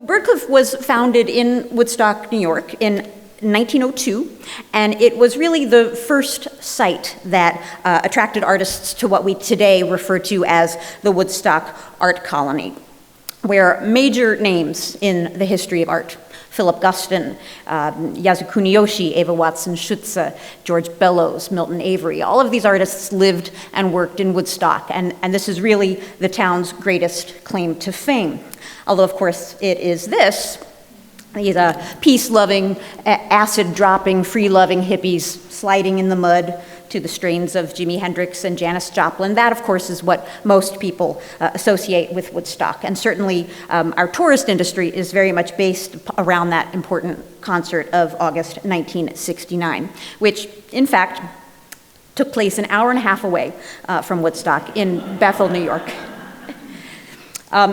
Byrdcliffe was founded in Woodstock, New York in 1902, and it was really the first site that attracted artists to what we today refer to as the Woodstock Art Colony, where major names in the history of art, Philip Guston, Yasukuni Yoshi, Eva Watson-Schutze, George Bellows, Milton Avery, all of these artists lived and worked in Woodstock, and this is really the town's greatest claim to fame. Although, of course, it is this. These peace-loving, acid-dropping, free-loving hippies sliding in the mud to the strains of Jimi Hendrix and Janis Joplin. That, of course, is what most people associate with Woodstock. And certainly our tourist industry is very much based around that important concert of August 1969, which, in fact, took place an hour and a half away from Woodstock in Bethel, New York.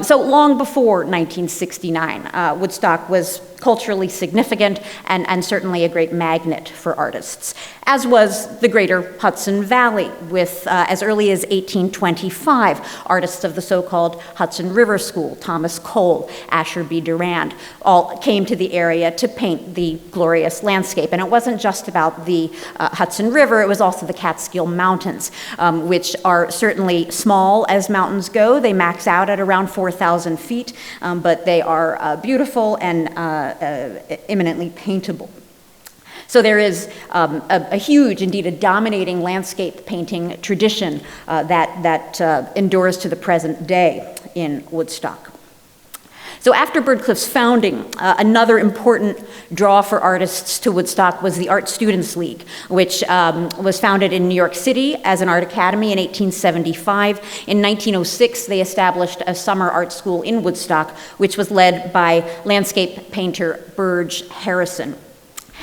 So long before 1969, Woodstock was culturally significant and certainly a great magnet for artists, as was the greater Hudson Valley, with as early as 1825, artists of the so-called Hudson River School, Thomas Cole, Asher B. Durand, all came to the area to paint the glorious landscape. And it wasn't just about the Hudson River, it was also the Catskill Mountains, which are certainly small as mountains go. They max out at around 4,000 feet, but they are beautiful and eminently paintable. So there is a huge, indeed a dominating landscape painting tradition that endures to the present day in Woodstock. So after Byrdcliffe's founding, another important draw for artists to Woodstock was the Art Students League, which was founded in New York City as an art academy in 1875. In 1906, they established a summer art school in Woodstock, which was led by landscape painter Burge Harrison.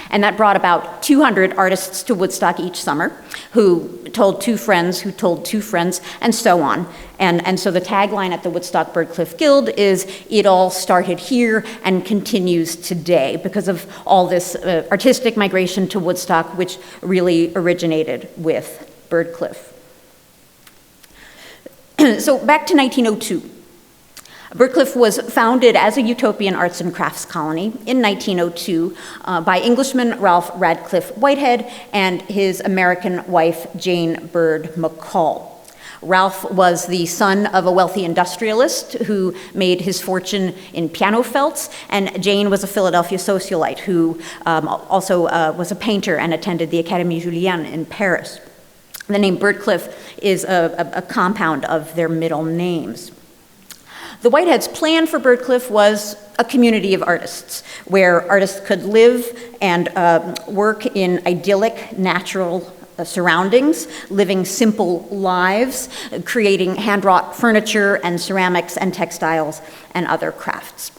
And that brought about 200 artists to Woodstock each summer, who told two friends, who told two friends, and so on. And so the tagline at the Woodstock Byrdcliffe Guild is, "It all started here and continues today," because of all this artistic migration to Woodstock, which really originated with Byrdcliffe. So back to 1902. Byrdcliffe was founded as a utopian arts and crafts colony in 1902 by Englishman Ralph Radcliffe Whitehead and his American wife, Jane Bird McCall. Ralph was the son of a wealthy industrialist who made his fortune in piano felts, and Jane was a Philadelphia socialite who also was a painter and attended the Académie Julienne in Paris. The name Byrdcliffe is a compound of their middle names. The Whiteheads' plan for Byrdcliffe was a community of artists, where artists could live and work in idyllic, natural surroundings, living simple lives, creating hand-wrought furniture and ceramics and textiles and other crafts.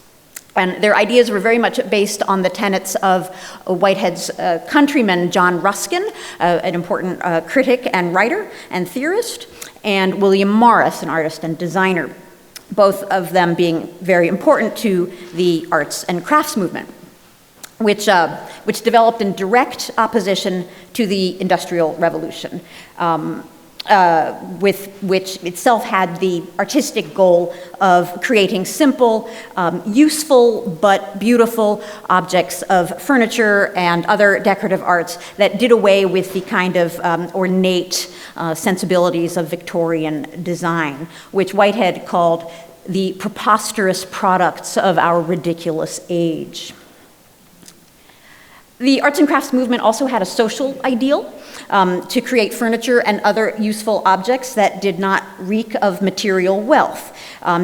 And their ideas were very much based on the tenets of Whitehead's countryman, John Ruskin, an important critic and writer and theorist, and William Morris, an artist and designer, both of them being very important to the arts and crafts movement, which developed in direct opposition to the Industrial Revolution, with which itself had the artistic goal of creating simple, useful, but beautiful objects of furniture and other decorative arts that did away with the kind of ornate sensibilities of Victorian design, which Whitehead called the preposterous products of our ridiculous age. The arts and crafts movement also had a social ideal to create furniture and other useful objects that did not reek of material wealth,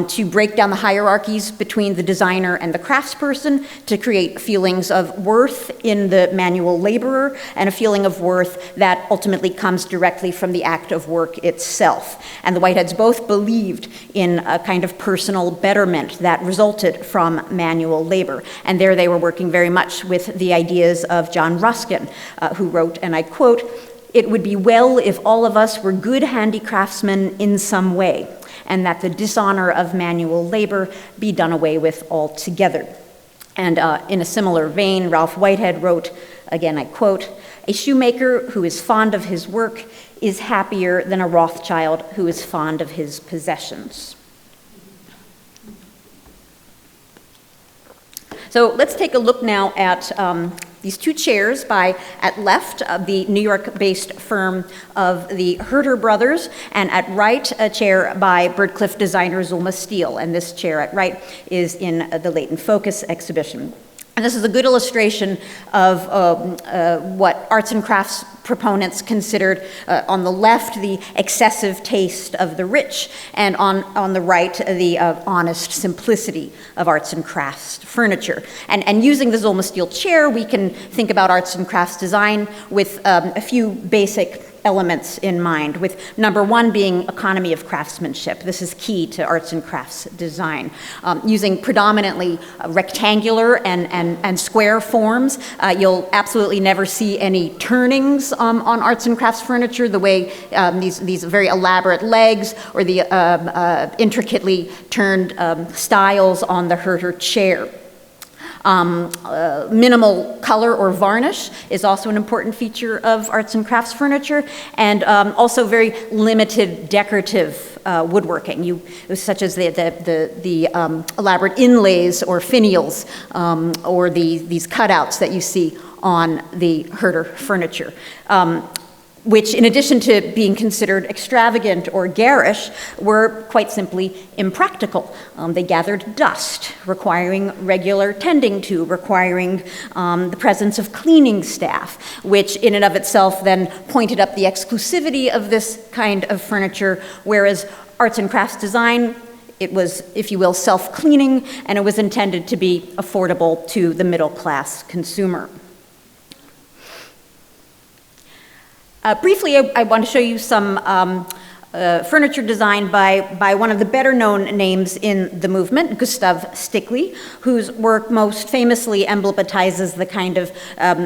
to break down the hierarchies between the designer and the craftsperson, to create feelings of worth in the manual laborer, and a feeling of worth that ultimately comes directly from the act of work itself. And the Whiteheads both believed in a kind of personal betterment that resulted from manual labor. And there they were working very much with the ideas of John Ruskin, who wrote, and I quote, "It would be well if all of us were good handicraftsmen in some way, and that the dishonor of manual labor be done away with altogether." And in a similar vein, Ralph Whitehead wrote, again I quote, "A shoemaker who is fond of his work is happier than a Rothschild who is fond of his possessions." So let's take a look now at these two chairs by, at left, the New York-based firm of the Herter Brothers, and at right, a chair by Byrdcliffe designer Zulma Steele. And this chair at right is in the Layton Focus exhibition. And this is a good illustration of what arts and crafts proponents considered, on the left, the excessive taste of the rich, and on the right, the honest simplicity of arts and crafts furniture. And using the Zulma Steele chair, we can think about arts and crafts design with a few basic elements in mind, with number one being economy of craftsmanship. This is key to arts and crafts design. Using predominantly rectangular and square forms, you'll absolutely never see any turnings on arts and crafts furniture, the way these very elaborate legs or the intricately turned stiles on the Herter chair. Minimal color or varnish is also an important feature of arts and crafts furniture, and also very limited decorative woodworking, such as the elaborate inlays or finials, or these cutouts that you see on the Herter furniture. Which, in addition to being considered extravagant or garish, were quite simply impractical. They gathered dust, requiring regular tending to, requiring the presence of cleaning staff, which in and of itself then pointed up the exclusivity of this kind of furniture, whereas arts and crafts design, it was, if you will, self-cleaning, and it was intended to be affordable to the middle-class consumer. Briefly, I want to show you some furniture designed by one of the better-known names in the movement, Gustav Stickley, whose work most famously emblematizes the kind of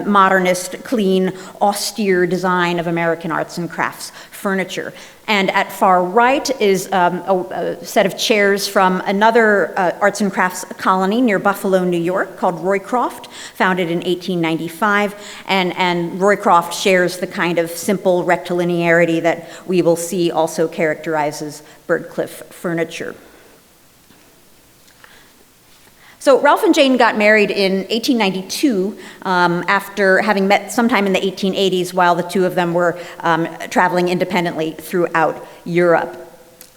modernist, clean, austere design of American arts and crafts furniture. And at far right is a set of chairs from another arts and crafts colony near Buffalo, New York, called Roycroft, founded in 1895. And Roycroft shares the kind of simple rectilinearity that we will see also characterizes Byrdcliffe furniture. So Ralph and Jane got married in 1892 after having met sometime in the 1880s while the two of them were traveling independently throughout Europe.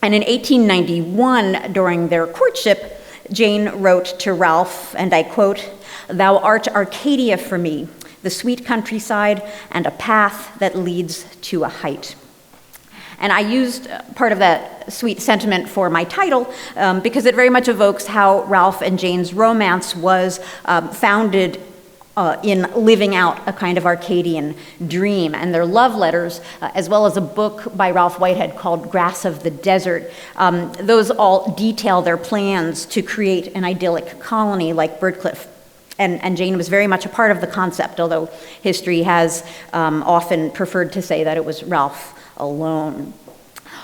And in 1891, during their courtship, Jane wrote to Ralph, and I quote, "Thou art Arcadia for me, the sweet countryside and a path that leads to a height." And I used part of that sweet sentiment for my title because it very much evokes how Ralph and Jane's romance was founded in living out a kind of Arcadian dream. And their love letters, as well as a book by Ralph Whitehead called Grass of the Desert, those all detail their plans to create an idyllic colony like Byrdcliffe. And Jane was very much a part of the concept, although history has often preferred to say that it was Ralph alone.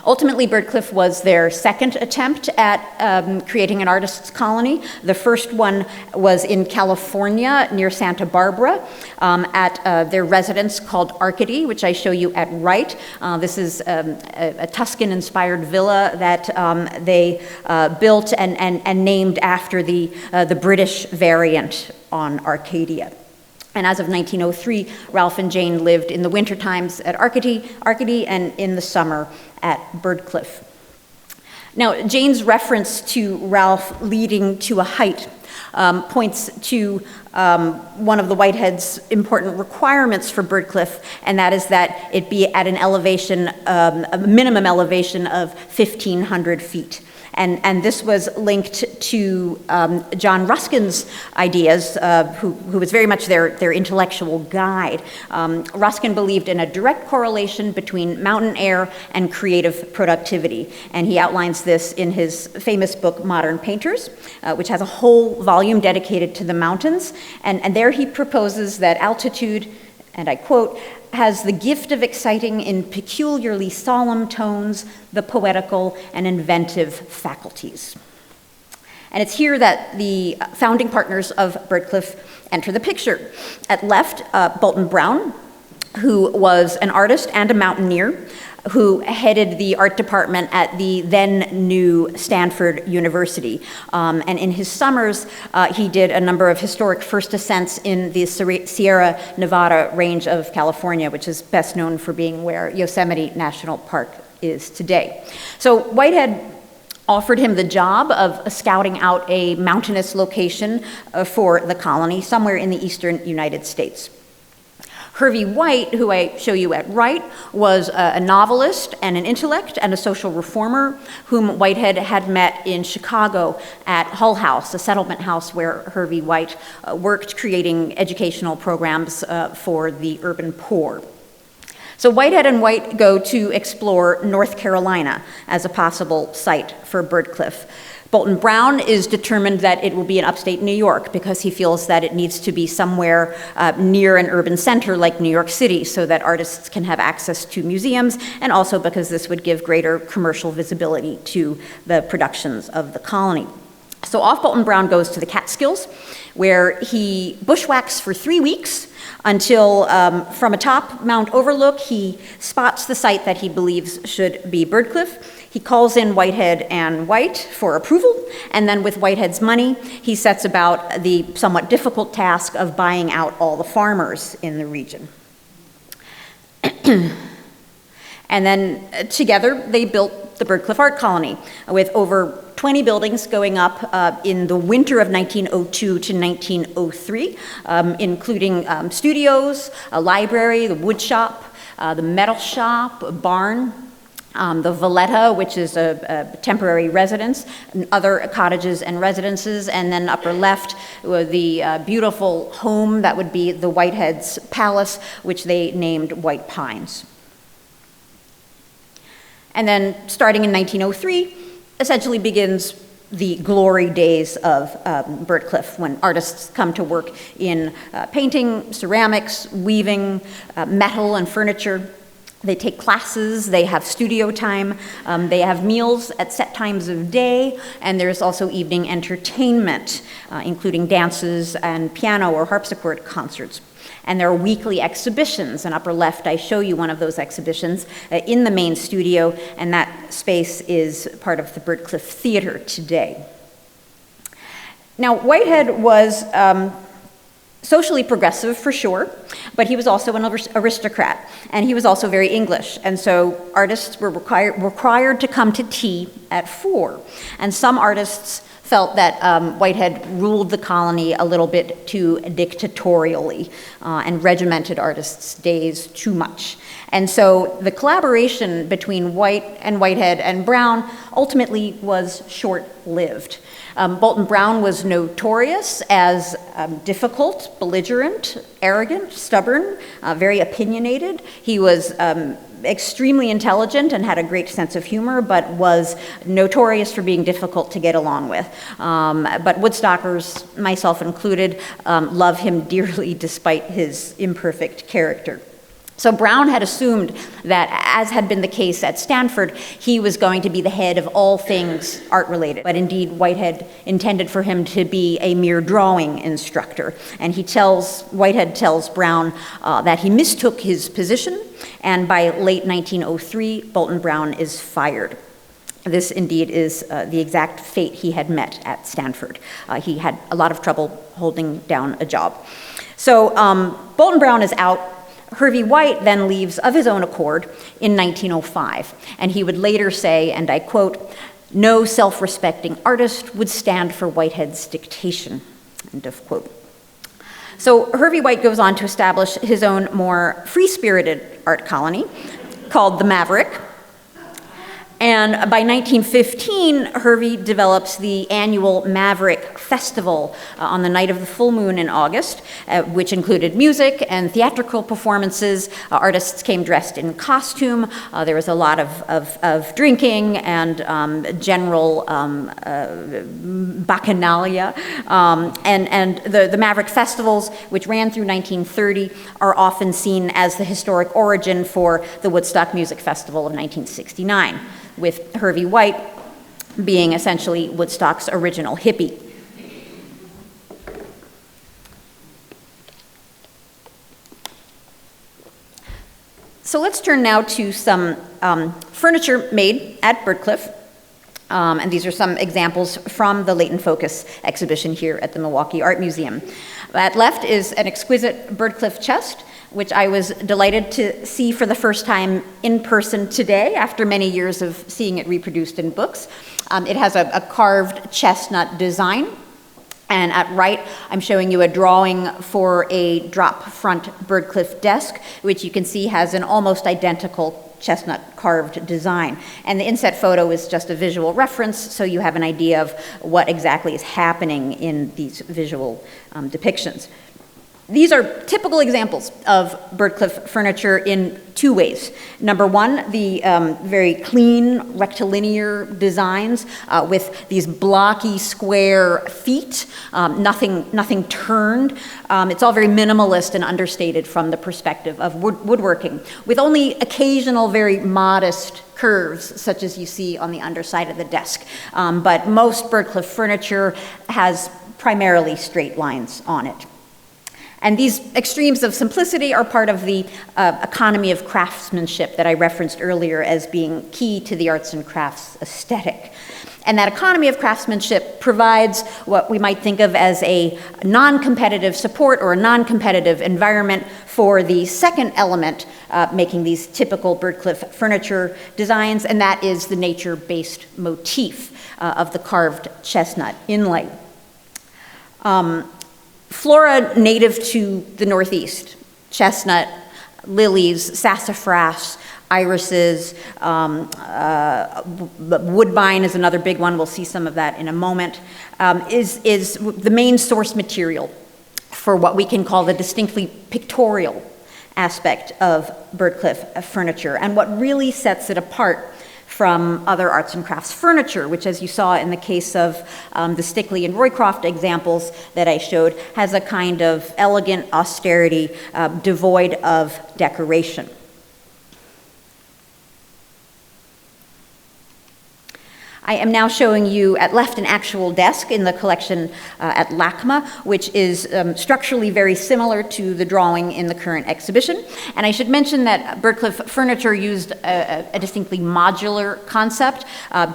Ultimately, Byrdcliffe was their second attempt at creating an artist's colony. The first one was in California near Santa Barbara at their residence called Arcadia, which I show you at right. This is a Tuscan-inspired villa that they built and named after the British variant on Arcadia. And as of 1903, Ralph and Jane lived in the winter times at Arcadia and in the summer at Byrdcliffe. Now, Jane's reference to Ralph leading to a height points to one of the Whitehead's important requirements for Byrdcliffe, and that is that it be at an elevation, a minimum elevation of 1,500 feet. And this was linked to John Ruskin's ideas, who was very much their intellectual guide. Ruskin believed in a direct correlation between mountain air and creative productivity. And he outlines this in his famous book, Modern Painters, which has a whole volume dedicated to the mountains. And there he proposes that altitude, and I quote, has the gift of exciting in peculiarly solemn tones the poetical and inventive faculties. And it's here that the founding partners of Byrdcliffe enter the picture. At left, Bolton Brown, who was an artist and a mountaineer. who headed the art department at the then new Stanford University. And in his summers, he did a number of historic first ascents in the Sierra Nevada range of California, which is best known for being where Yosemite National Park is today. So Whitehead offered him the job of scouting out a mountainous location for the colony somewhere in the eastern United States. Hervey White, who I show you at right, was a novelist and an intellect and a social reformer whom Whitehead had met in Chicago at Hull House, a settlement house where Hervey White worked creating educational programs for the urban poor. So Whitehead and White go to explore North Carolina as a possible site for Byrdcliffe. Bolton Brown is determined that it will be in upstate New York because he feels that it needs to be somewhere near an urban center like New York City so that artists can have access to museums, and also because this would give greater commercial visibility to the productions of the colony. So off Bolton Brown goes to the Catskills, where he bushwhacks for 3 weeks until from atop Mount Overlook he spots the site that he believes should be Byrdcliffe. He calls in Whitehead and White for approval, and then with Whitehead's money, he sets about the somewhat difficult task of buying out all the farmers in the region. And then together they built the Byrdcliffe Art Colony with over 20 buildings going up in the winter of 1902 to 1903, including studios, a library, the wood shop, the metal shop, a barn, the Valletta, which is a temporary residence, and other cottages and residences, and then upper left, the beautiful home that would be the Whitehead's Palace, which they named White Pines. And then starting in 1903, essentially begins the glory days of Byrdcliffe, when artists come to work in painting, ceramics, weaving, metal and furniture. They take classes, they have studio time, they have meals at set times of day, and there's also evening entertainment, including dances and piano or harpsichord concerts. And there are weekly exhibitions, and upper left I show you one of those exhibitions in the main studio, and that space is part of the Byrdcliffe Theater today. Now, Whitehead was socially progressive for sure, but he was also an aristocrat, and he was also very English, and so artists were required to come to tea at 4, and some artists felt that Whitehead ruled the colony a little bit too dictatorially and regimented artists' days too much. And so the collaboration between White and Whitehead and Brown ultimately was short-lived. Bolton Brown was notorious as difficult, belligerent, arrogant, stubborn, very opinionated. He was extremely intelligent and had a great sense of humor, but was notorious for being difficult to get along with. But Woodstockers, myself included, love him dearly despite his imperfect character. So Brown had assumed that, as had been the case at Stanford, he was going to be the head of all things art-related. But indeed, Whitehead intended for him to be a mere drawing instructor. And Whitehead tells Brown that he mistook his position, and by late 1903, Bolton Brown is fired. This indeed is the exact fate he had met at Stanford. He had a lot of trouble holding down a job. So Bolton Brown is out. Hervey White then leaves of his own accord in 1905, and he would later say, and I quote, "No self-respecting artist would stand for Whitehead's dictation," end of quote. So Hervey White goes on to establish his own more free-spirited art colony called the Maverick. And by 1915, Hervey develops the annual Maverick Festival on the night of the full moon in August, which included music and theatrical performances. Artists came dressed in costume. There was a lot of drinking and general bacchanalia. And the Maverick Festivals, which ran through 1930, are often seen as the historic origin for the Woodstock Music Festival of 1969. With Hervey White being essentially Woodstock's original hippie. So let's turn now to some furniture made at Byrdcliffe. And these are some examples from the Layton Focus exhibition here at the Milwaukee Art Museum. At left is an exquisite Byrdcliffe chest, which I was delighted to see for the first time in person today after many years of seeing it reproduced in books. It has a carved chestnut design. And at right, I'm showing you a drawing for a drop front Byrdcliffe desk, which you can see has an almost identical chestnut carved design. And the inset photo is just a visual reference, so you have an idea of what exactly is happening in these visual depictions. These are typical examples of Byrdcliffe furniture in two ways. Number one, the very clean rectilinear designs with these blocky square feet, nothing turned. It's all very minimalist and understated from the perspective of woodworking, with only occasional very modest curves, such as you see on the underside of the desk. But most Byrdcliffe furniture has primarily straight lines on it. And these extremes of simplicity are part of the economy of craftsmanship that I referenced earlier as being key to the arts and crafts aesthetic. And that economy of craftsmanship provides what we might think of as a non-competitive support or a non-competitive environment for the second element making these typical Byrdcliffe furniture designs, and that is the nature-based motif of the carved chestnut inlay. Flora native to the Northeast, chestnut, lilies, sassafras, irises, woodbine is another big one, we'll see some of that in a moment, is the main source material for what we can call the distinctly pictorial aspect of Byrdcliffe furniture, and what really sets it apart from other arts and crafts furniture, which, as you saw in the case of the Stickley and Roycroft examples that I showed, has a kind of elegant austerity devoid of decoration. I am now showing you at left an actual desk in the collection at LACMA, which is structurally very similar to the drawing in the current exhibition. And I should mention that Byrdcliffe furniture used a distinctly modular concept.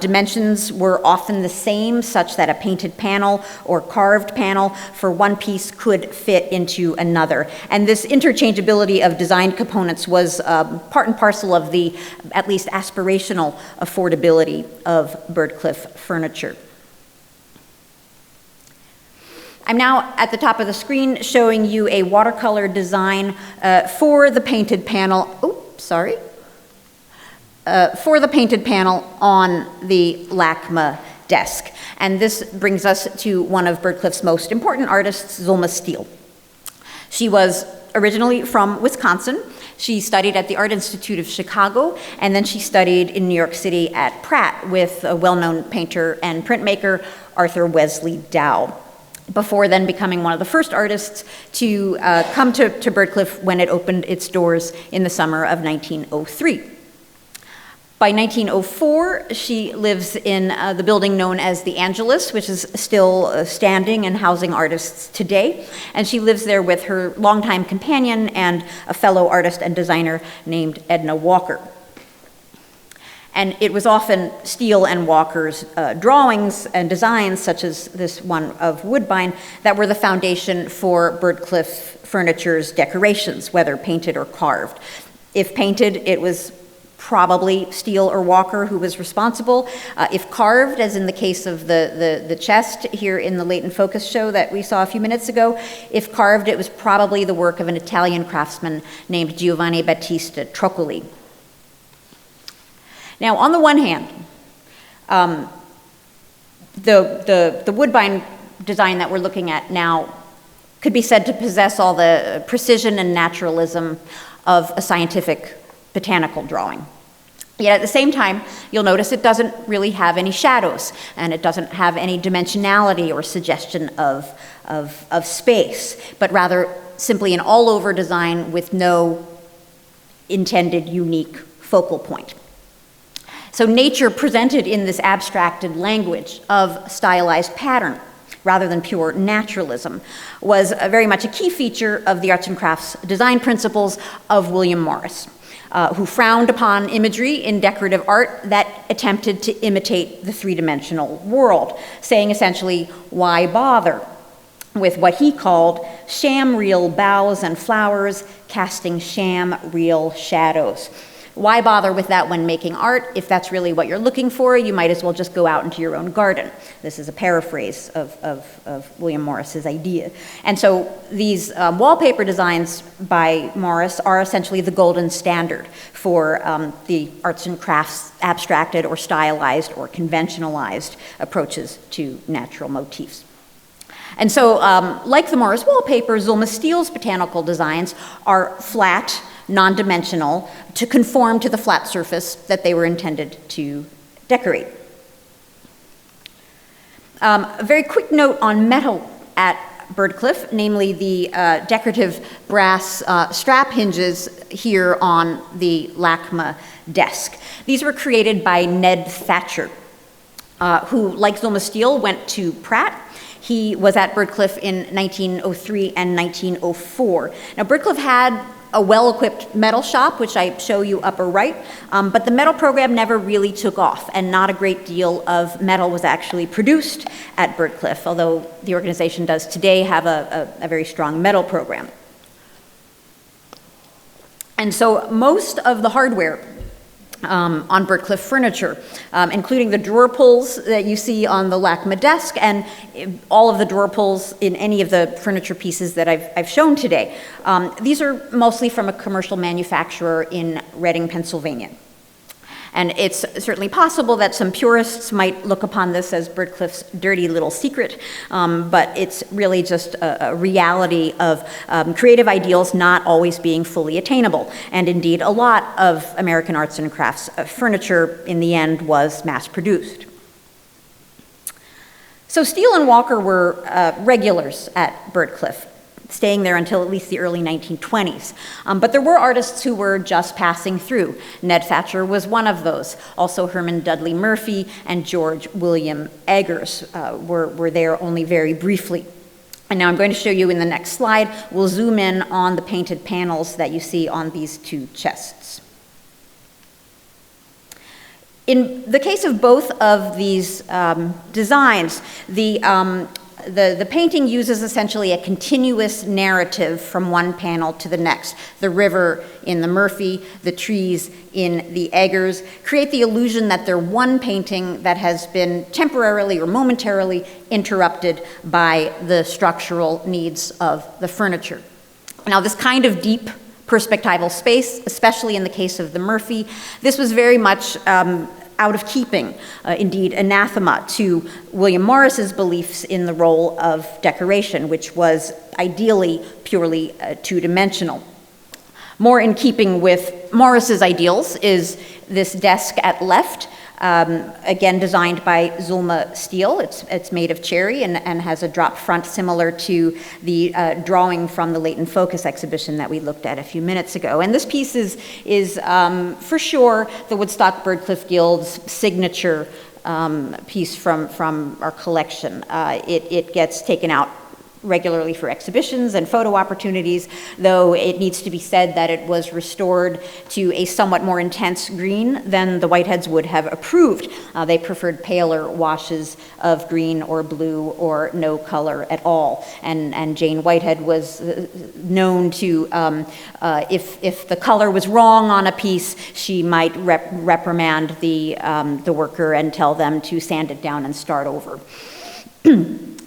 Dimensions were often the same, such that a painted panel or carved panel for one piece could fit into another. And this interchangeability of design components was part and parcel of the at least aspirational affordability of Byrdcliffe furniture. I'm now at the top of the screen showing you a watercolor design for the painted panel. For the painted panel on the LACMA desk. And this brings us to one of Byrdcliffe's most important artists, Zulma Steele. She was originally from Wisconsin. She studied at the Art Institute of Chicago, and then she studied in New York City at Pratt with a well-known painter and printmaker, Arthur Wesley Dow, before then becoming one of the first artists to come to Byrdcliffe when it opened its doors in the summer of 1903. By 1904, she lives in the building known as the Angelus, which is still standing and housing artists today. And she lives there with her longtime companion and a fellow artist and designer named Edna Walker. And it was often Steele and Walker's drawings and designs, such as this one of Woodbine, that were the foundation for Byrdcliffe furniture's decorations, whether painted or carved. If painted, it was probably Steele or Walker who was responsible. If carved, as in the case of the chest here in the Layton Focus show that we saw a few minutes ago, if carved, it was probably the work of an Italian craftsman named Giovanni Battista Troccoli. Now, on the one hand, the Woodbine design that we're looking at now could be said to possess all the precision and naturalism of a scientific botanical drawing. Yet at the same time, you'll notice it doesn't really have any shadows, and it doesn't have any dimensionality or suggestion of space, but rather simply an all-over design with no intended unique focal point. So nature presented in this abstracted language of stylized pattern, rather than pure naturalism, was very much a key feature of the arts and crafts design principles of William Morris. who frowned upon imagery in decorative art that attempted to imitate the three-dimensional world, saying essentially, why bother with what he called sham real boughs and flowers casting sham real shadows. Why bother with that when making art? If that's really what you're looking for, you might as well just go out into your own garden. This is a paraphrase of William Morris's idea. And so these wallpaper designs by Morris are essentially the golden standard for the arts and crafts abstracted or stylized or conventionalized approaches to natural motifs. And so, like the Morris wallpaper, Zulma Steele's botanical designs are flat, non-dimensional, to conform to the flat surface that they were intended to decorate. A very quick note on metal at Byrdcliffe, namely the decorative brass strap hinges here on the LACMA desk. These were created by Ned Thatcher, who, like Zulma Steele, went to Pratt. He was at Byrdcliffe in 1903 and 1904. Now, Byrdcliffe had a well-equipped metal shop, which I show you upper right, but the metal program never really took off, and not a great deal of metal was actually produced at Byrdcliffe, although the organization does today have a very strong metal program. And so most of the hardware on Byrdcliffe furniture, including the drawer pulls that you see on the LACMA desk and all of the drawer pulls in any of the furniture pieces that I've shown today. These are mostly from a commercial manufacturer in Reading, Pennsylvania. And it's certainly possible that some purists might look upon this as Byrdcliffe's dirty little secret, but it's really just a reality of creative ideals not always being fully attainable. And indeed, a lot of American arts and crafts furniture in the end was mass-produced. So Steele and Walker were regulars at Byrdcliffe, staying there until at least the early 1920s. But there were artists who were just passing through. Ned Thatcher was one of those. Also Herman Dudley Murphy and George William Eggers were there only very briefly. And now I'm going to show you in the next slide. We'll zoom in on the painted panels that you see on these two chests. In the case of both of these designs, the painting uses essentially a continuous narrative from one panel to the next. The river in the Murphy, the trees in the Eggers create the illusion that they're one painting that has been temporarily or momentarily interrupted by the structural needs of the furniture. Now, this kind of deep perspectival space, especially in the case of the Murphy, this was very much out of keeping, indeed anathema to William Morris's beliefs in the role of decoration, which was ideally purely two-dimensional. More in keeping with Morris's ideals is this desk at left, again designed by Zulma Steele. It's made of cherry and has a drop front similar to the drawing from the Layton Focus exhibition that we looked at a few minutes ago. And this piece is for sure the Woodstock Byrdcliffe Guild's signature piece from our collection. It gets taken out regularly for exhibitions and photo opportunities, though it needs to be said that it was restored to a somewhat more intense green than the Whiteheads would have approved. They preferred paler washes of green or blue or no color at all. And Jane Whitehead was known to, if the color was wrong on a piece, she might reprimand the worker and tell them to sand it down and start over.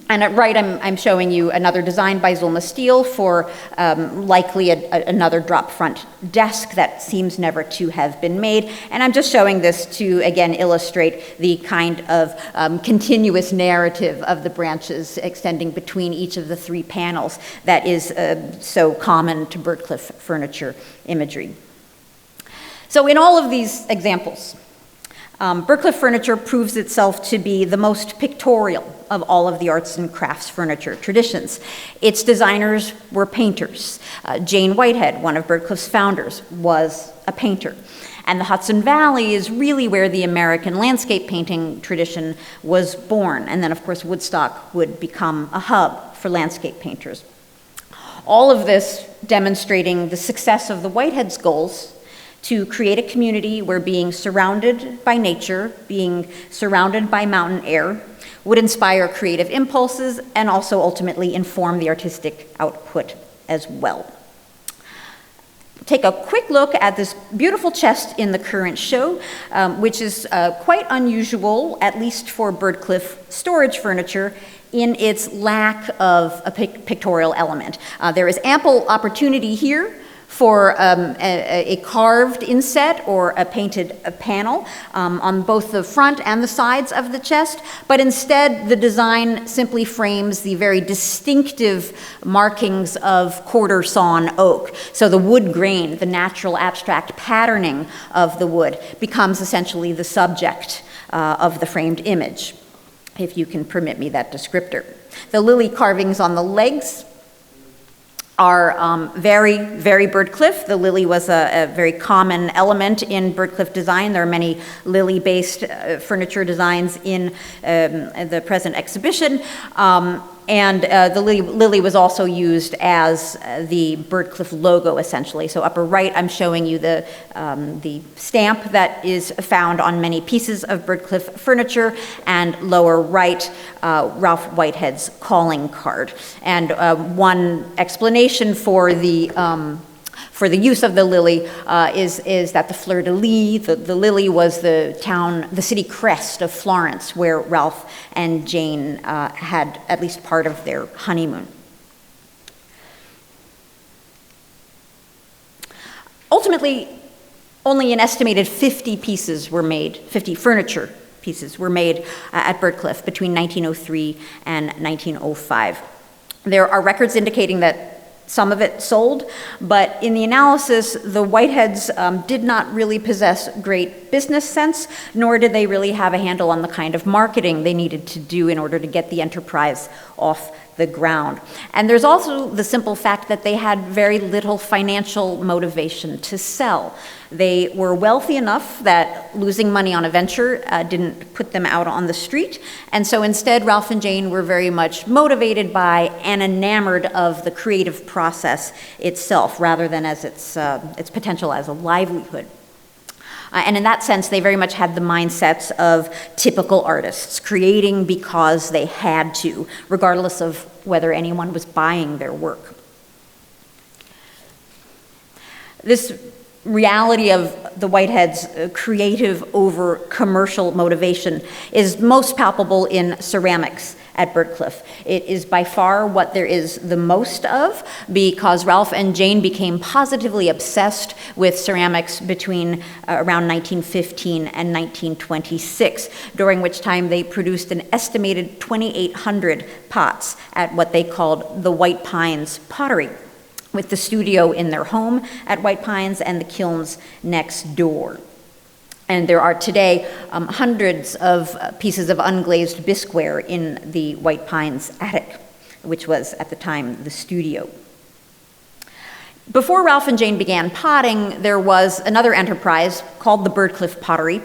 And at right, I'm showing you another design by Zulma Steele for likely another drop front desk that seems never to have been made. And I'm just showing this to, again, illustrate the kind of continuous narrative of the branches extending between each of the three panels that is so common to Byrdcliffe furniture imagery. So in all of these examples, Byrdcliffe furniture proves itself to be the most pictorial of all of the arts and crafts furniture traditions. Its designers were painters. Jane Whitehead, one of Byrdcliffe's founders, was a painter. And the Hudson Valley is really where the American landscape painting tradition was born. And then, of course, Woodstock would become a hub for landscape painters. All of this demonstrating the success of the Whiteheads' goals to create a community where being surrounded by nature, being surrounded by mountain air, would inspire creative impulses and also ultimately inform the artistic output as well. Take a quick look at this beautiful chest in the current show, which is quite unusual, at least for Byrdcliffe storage furniture, in its lack of a pictorial element. There is ample opportunity here for a carved inset or a painted panel on both the front and the sides of the chest, but instead the design simply frames the very distinctive markings of quarter sawn oak. So the wood grain, the natural abstract patterning of the wood, becomes essentially the subject of the framed image, if you can permit me that descriptor. The lily carvings on the legs are very, very Byrdcliffe. The lily was a very common element in Byrdcliffe design. There are many lily-based furniture designs in the present exhibition. And the lily was also used as the Byrdcliffe logo, essentially. So upper right, I'm showing you the stamp that is found on many pieces of Byrdcliffe furniture, and lower right, Ralph Whitehead's calling card. And one explanation for the use of the lily is that the fleur-de-lis, the lily was the city crest of Florence, where Ralph and Jane had at least part of their honeymoon. Ultimately, only an estimated 50 furniture pieces were made at Byrdcliffe between 1903 and 1905. There are records indicating that some of it sold, but in the analysis, the Whiteheads did not really possess great business sense, nor did they really have a handle on the kind of marketing they needed to do in order to get the enterprise off the ground. And there's also the simple fact that they had very little financial motivation to sell. They were wealthy enough that losing money on a venture didn't put them out on the street, and so instead Ralph and Jane were very much motivated by and enamored of the creative process itself, rather than as its potential as a livelihood. And in that sense, they very much had the mindsets of typical artists, creating because they had to, regardless of whether anyone was buying their work. This reality of the Whiteheads' creative over commercial motivation is most palpable in ceramics at Byrdcliffe. It is by far what there is the most of, because Ralph and Jane became positively obsessed with ceramics between around 1915 and 1926, during which time they produced an estimated 2,800 pots at what they called the White Pines Pottery, with the studio in their home at White Pines and the kilns next door. And there are today hundreds of pieces of unglazed bisqueware in the White Pines attic, which was at the time the studio. Before Ralph and Jane began potting, there was another enterprise called the Byrdcliffe Pottery,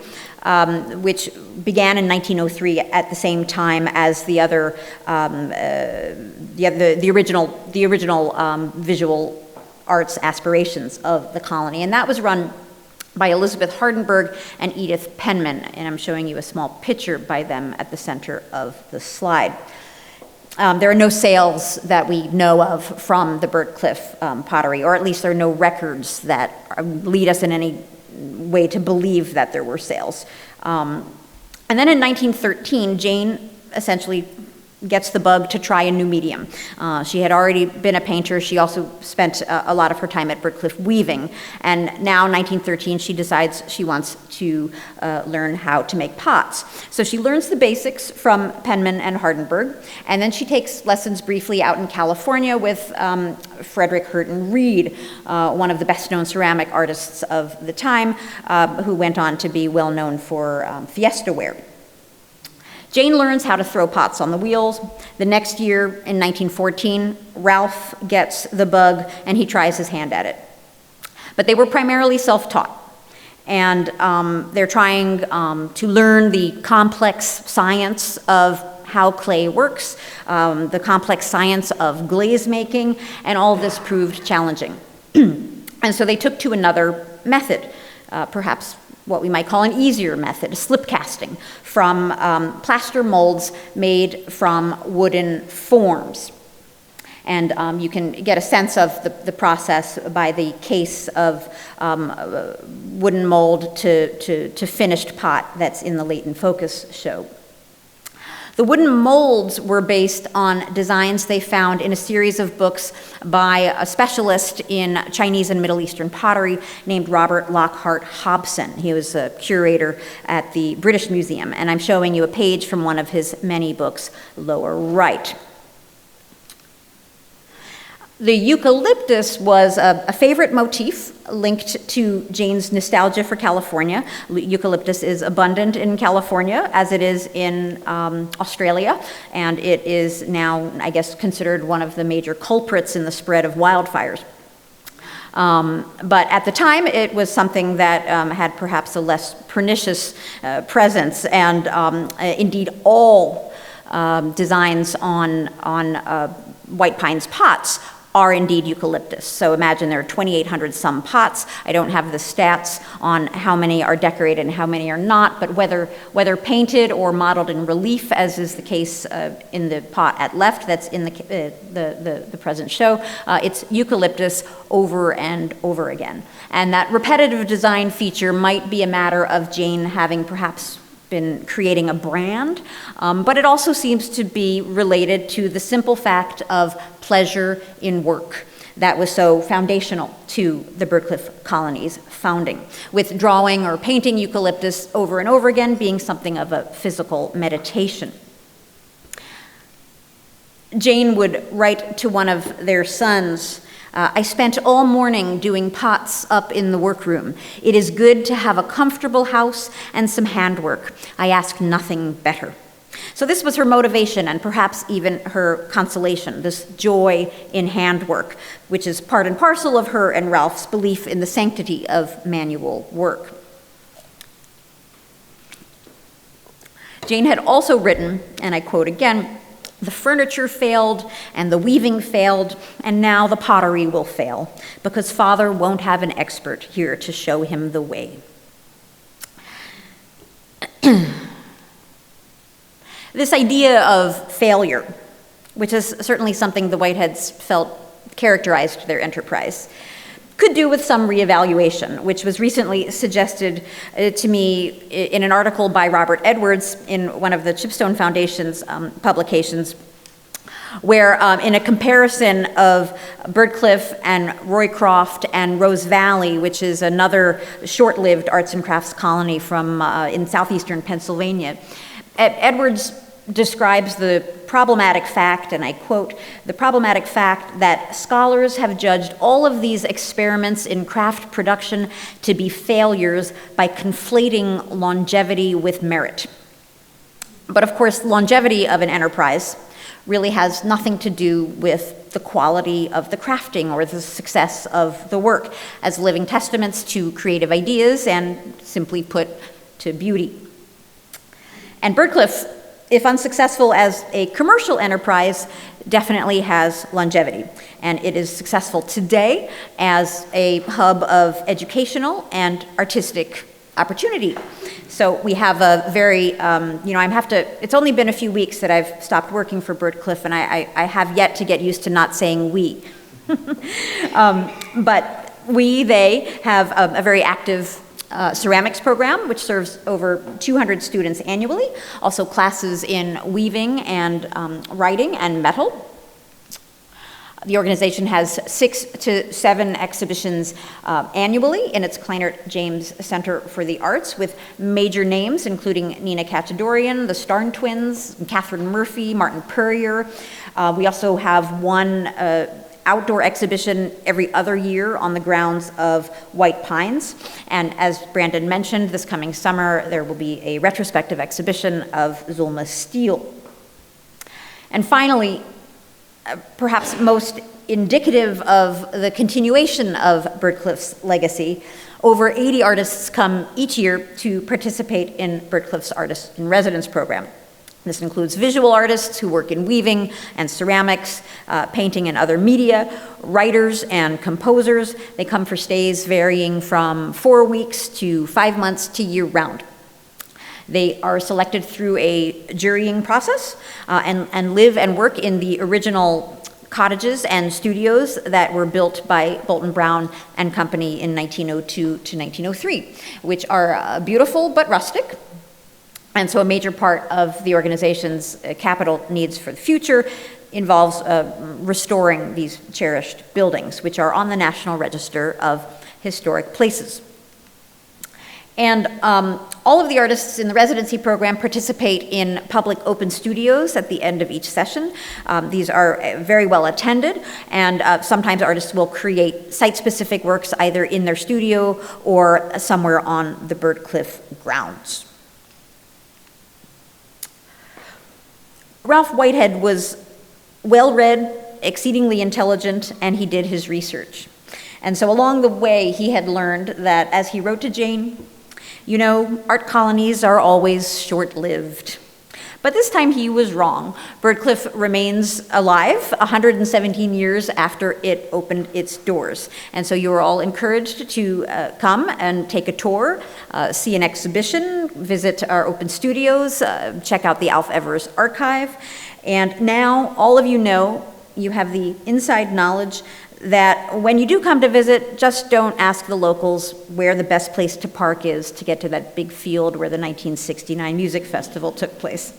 which began in 1903 at the same time as the original visual arts aspirations of the colony, and that was run by Elizabeth Hardenberg and Edith Penman, and I'm showing you a small picture by them at the center of the slide. There are no sales that we know of from the Byrdcliffe pottery, or at least there are no records that lead us in any way to believe that there were sales. And then in 1913, Jane essentially gets the bug to try a new medium. She had already been a painter. She also spent a lot of her time at Byrdcliffe weaving. And now, 1913, she decides she wants to learn how to make pots. So she learns the basics from Penman and Hardenberg, and then she takes lessons briefly out in California with Frederick Hurton Reed, one of the best-known ceramic artists of the time, who went on to be well known for fiesta ware. Jane learns how to throw pots on the wheels. The next year, in 1914, Ralph gets the bug and he tries his hand at it. But they were primarily self-taught, and they're trying to learn the complex science of how clay works, the complex science of glaze making, and all of this proved challenging. And so they took to another method. perhaps what we might call an easier method, slip casting, from plaster molds made from wooden forms. And you can get a sense of the process by the case of wooden mold to finished pot that's in the Layton Focus show. The wooden molds were based on designs they found in a series of books by a specialist in Chinese and Middle Eastern pottery named Robert Lockhart Hobson. He was a curator at the British Museum, and I'm showing you a page from one of his many books, lower right. The eucalyptus was a favorite motif linked to Jane's nostalgia for California. Eucalyptus is abundant in California, as it is in Australia, and it is now, I guess, considered one of the major culprits in the spread of wildfires. But at the time, it was something that had perhaps a less pernicious presence, and indeed all designs on white pines pots are indeed eucalyptus. So imagine there are 2,800 some pots. I don't have the stats on how many are decorated and how many are not, but whether painted or modeled in relief, as is the case in the pot at left that's in the present show, it's eucalyptus over and over again. And that repetitive design feature might be a matter of Jane having perhaps been creating a brand, but it also seems to be related to the simple fact of pleasure in work that was so foundational to the Byrdcliffe colony's founding, with drawing or painting eucalyptus over and over again being something of a physical meditation. Jane would write to one of their sons, I spent all morning doing pots up in the workroom. It is good to have a comfortable house and some handwork. I ask nothing better. So this was her motivation and perhaps even her consolation, this joy in handwork, which is part and parcel of her and Ralph's belief in the sanctity of manual work. Jane had also written, and I quote again, the furniture failed and the weaving failed, and now the pottery will fail, because Father won't have an expert here to show him the way. This idea of failure, which is certainly something the Whiteheads felt characterized their enterprise, could do with some reevaluation, which was recently suggested to me in an article by Robert Edwards in one of the Chipstone Foundation's publications, where in a comparison of Byrdcliffe and Roycroft and Rose Valley, which is another short-lived arts and crafts colony from in southeastern Pennsylvania, Edwards describes the problematic fact, and I quote, the problematic fact that scholars have judged all of these experiments in craft production to be failures by conflating longevity with merit. But of course, longevity of an enterprise really has nothing to do with the quality of the crafting or the success of the work as living testaments to creative ideas and, simply put, to beauty. And Byrdcliffe, if unsuccessful as a commercial enterprise, definitely has longevity. And it is successful today as a hub of educational and artistic opportunity. So we have a very, it's only been a few weeks that I've stopped working for Byrdcliffe, and I have yet to get used to not saying we. But they have a very active ceramics program, which serves over 200 students annually, also classes in weaving and writing and metal. The organization has 6 to 7 exhibitions annually in its Kleinert James Center for the Arts, with major names including Nina Katchadourian, the Starn Twins, Catherine Murphy, Martin Purrier. We also have one outdoor exhibition every other year on the grounds of White Pines. And as Brandon mentioned, this coming summer, there will be a retrospective exhibition of Zulma Steele. And finally, perhaps most indicative of the continuation of Byrdcliffe's legacy, over 80 artists come each year to participate in Byrdcliffe's Artist in Residence program. This includes visual artists who work in weaving and ceramics, painting and other media, writers and composers. They come for stays varying from 4 weeks to 5 months to year-round. They are selected through a jurying process and live and work in the original cottages and studios that were built by Bolton Brown and Company in 1902 to 1903, which are beautiful but rustic. And so a major part of the organization's capital needs for the future involves restoring these cherished buildings, which are on the National Register of Historic Places. And all of the artists in the residency program participate in public open studios at the end of each session. These are very well attended, and sometimes artists will create site-specific works either in their studio or somewhere on the Byrdcliffe grounds. Ralph Whitehead was well-read, exceedingly intelligent, and he did his research. And so along the way, he had learned that, as he wrote to Jane, you know, art colonies are always short-lived. But this time he was wrong. Byrdcliffe remains alive 117 years after it opened its doors. And so you are all encouraged to come and take a tour, see an exhibition, visit our open studios, check out the Alf Evers archive. And now all of you know, you have the inside knowledge that when you do come to visit, just don't ask the locals where the best place to park is to get to that big field where the 1969 music festival took place.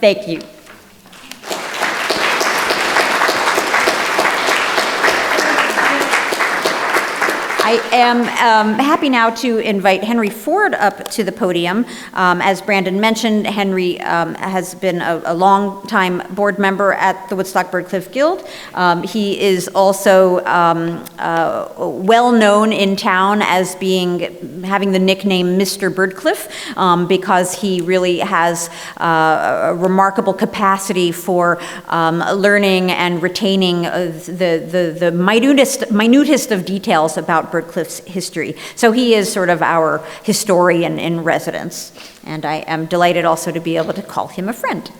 Thank you. I am happy now to invite Henry Ford up to the podium. As Brandon mentioned, Henry has been a long-time board member at the Woodstock Byrdcliffe Guild. He is also well known in town as having the nickname Mr. Byrdcliffe because he really has a remarkable capacity for learning and retaining the minutest of details about Byrdcliffe's history. So he is sort of our historian in residence, and I am delighted also to be able to call him a friend.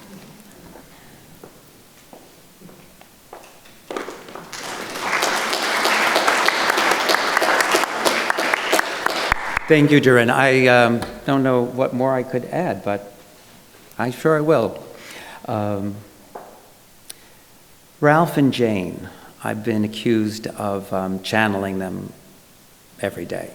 Thank you, Derin. I don't know what more I could add, but I will. Ralph and Jane, I've been accused of channeling them every day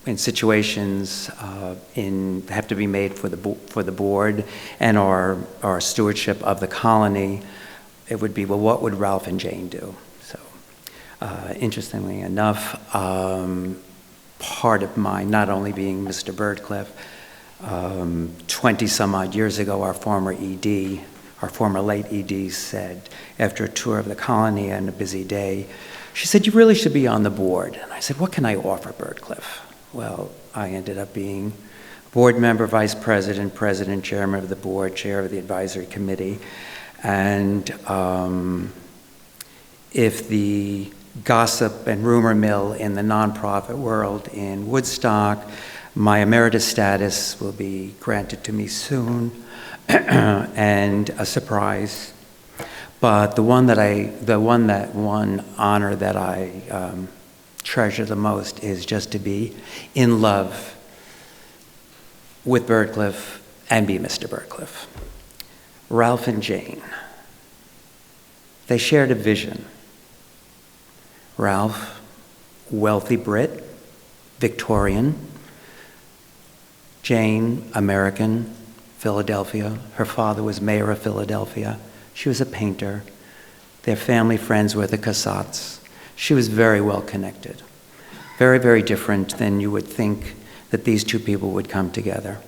in situations have to be made for the board and our stewardship of the colony. It would be, well, what would Ralph and Jane do? So interestingly enough, part of my not only being Mr. Byrdcliffe, 20 some odd years ago, our former late ED said, after a tour of the colony and a busy day, she said, you really should be on the board. And I said, what can I offer Byrdcliffe? Well, I ended up being board member, vice president, president, chairman of the board, chair of the advisory committee. And if the gossip and rumor mill in the nonprofit world in Woodstock, my emeritus status will be granted to me soon, and a surprise. But the one honor that I treasure the most is just to be in love with Byrdcliffe and be Mr. Byrdcliffe. Ralph and Jane, they shared a vision. Ralph, wealthy Brit, Victorian. Jane, American, Philadelphia. Her father was mayor of Philadelphia. She was a painter. Their family friends were the Cassattes. She was very well connected. Very, very different than you would think that these two people would come together.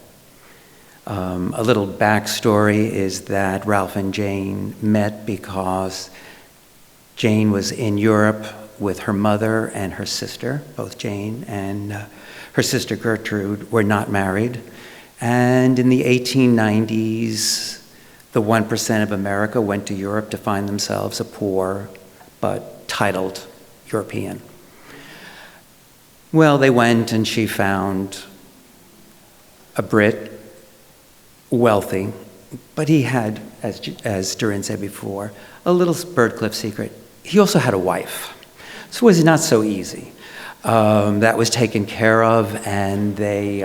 A little backstory is that Ralph and Jane met because Jane was in Europe with her mother and her sister. Both Jane and her sister Gertrude were not married. And in the 1890s, the 1% of America went to Europe to find themselves a poor but titled European. Well, they went and she found a Brit wealthy, but he had, as Derin said before, a little Byrdcliffe secret. He also had a wife, so it was not so easy. That was taken care of, and they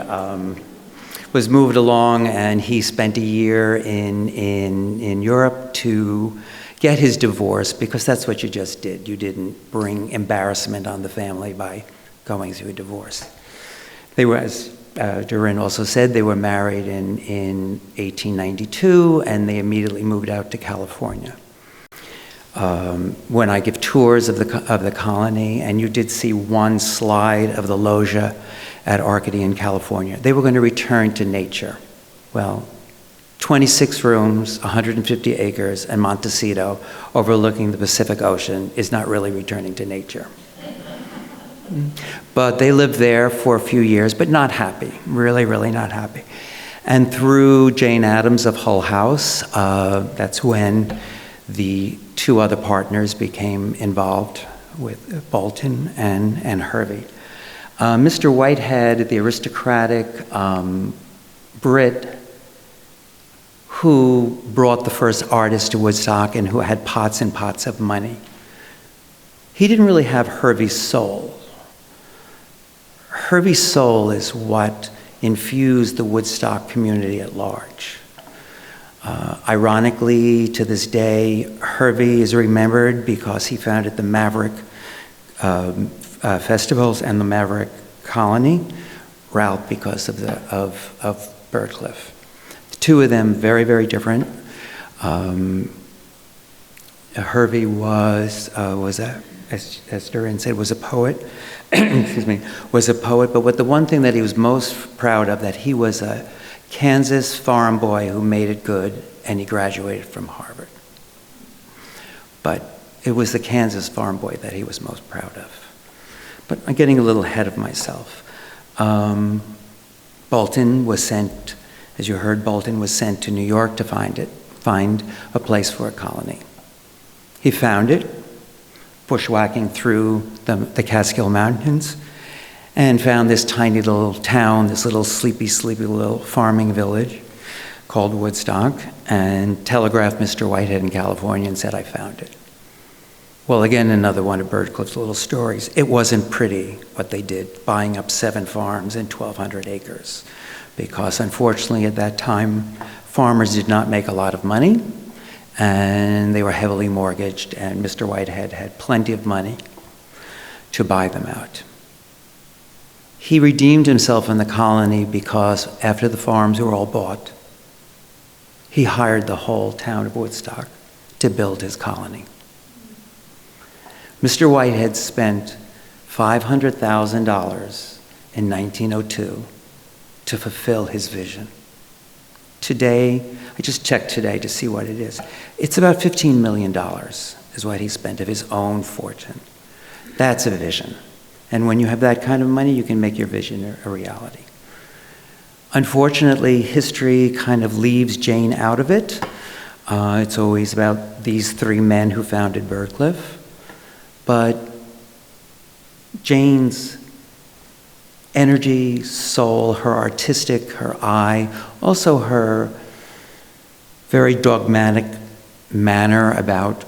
was moved along, and he spent a year in Europe to get his divorce, because that's what you just did. You didn't bring embarrassment on the family by going through a divorce. They were, as Derin also said, they were married in 1892, and they immediately moved out to California. When I give tours of the colony, and you did see one slide of the loggia at Arcadia in California, they were going to return to nature. Well, 26 rooms, 150 acres, and Montecito overlooking the Pacific Ocean is not really returning to nature. But they lived there for a few years, but not happy, really, really not happy. And through Jane Addams of Hull House, that's when the two other partners became involved with Bolton and Hervey. Mr. Whitehead, the aristocratic Brit who brought the first artists to Woodstock and who had pots and pots of money, he didn't really have Hervey's soul. Hervey's soul is what infused the Woodstock community at large. Ironically, to this day, Hervey is remembered because he founded the Maverick festivals and the Maverick Colony. Ralph because of Byrdcliffe. The two of them very, very different. Hervey was as Derin said, was a poet. Excuse me, was a poet. But the one thing that he was most proud of, that he was a Kansas farm boy who made it good, and he graduated from Harvard. But it was the Kansas farm boy that he was most proud of. But I'm getting a little ahead of myself. Bolton was sent, as you heard, Bolton was sent to New York to find a place for a colony. He found it, bushwhacking through the Catskill Mountains, and found this tiny little town, this little sleepy little farming village called Woodstock, and telegraphed Mr. Whitehead in California and said, "I found it." Well, again, another one of Byrdcliffe's little stories. It wasn't pretty what they did, buying up 7 farms and 1,200 acres, because unfortunately at that time, farmers did not make a lot of money, and they were heavily mortgaged, and Mr. Whitehead had plenty of money to buy them out. He redeemed himself in the colony because after the farms were all bought, he hired the whole town of Woodstock to build his colony. Mr. Whitehead spent $500,000 in 1902 to fulfill his vision. Today, I just checked today to see what it is. It's about $15 million is what he spent of his own fortune. That's a vision. And when you have that kind of money, you can make your vision a reality. Unfortunately, history kind of leaves Jane out of it. It's always about these 3 men who founded Byrdcliffe. But Jane's energy, soul, her artistic, her eye, also her very dogmatic manner about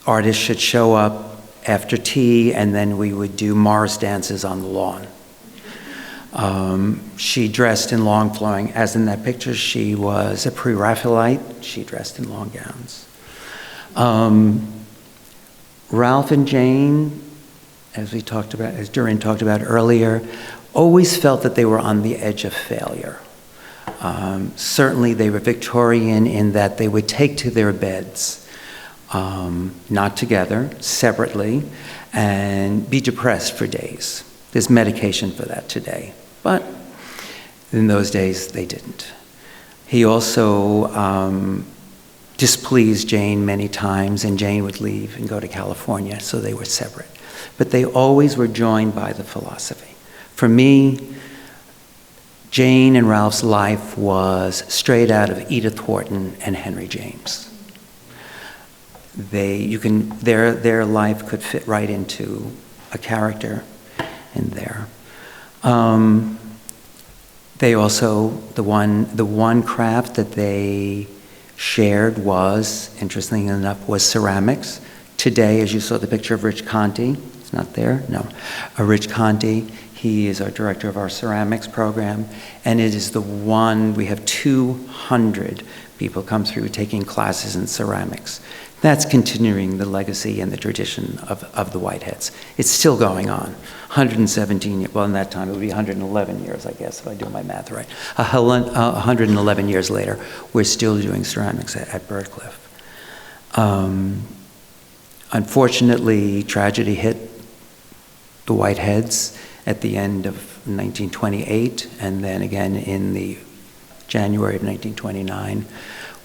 artists should show up after tea and then we would do Morris dances on the lawn. She dressed in long flowing, as in that picture, she was a pre-Raphaelite. She dressed in long gowns. Ralph and Jane, as Derin talked about earlier, always felt that they were on the edge of failure. Certainly they were Victorian in that they would take to their beds, not together, separately, and be depressed for days. There's medication for that today, but in those days they didn't. He also displeased Jane many times, and Jane would leave and go to California, so they were separate. But they always were joined by the philosophy. For me, Jane and Ralph's life was straight out of Edith Wharton and Henry James. Their life could fit right into a character in there. They also, the one craft that they shared was, interestingly enough, was ceramics. Today, as you saw the picture of Rich Conti, it's not there, no. Rich Conti, he is our director of our ceramics program, and it is the one, we have 200 people come through taking classes in ceramics. That's continuing the legacy and the tradition of the Whiteheads. It's still going on. 117, well, in that time, it would be 111 years, I guess, if I do my math right. 111 years later, we're still doing ceramics at Byrdcliffe. Unfortunately, tragedy hit the Whiteheads at the end of 1928, and then again in the January of 1929,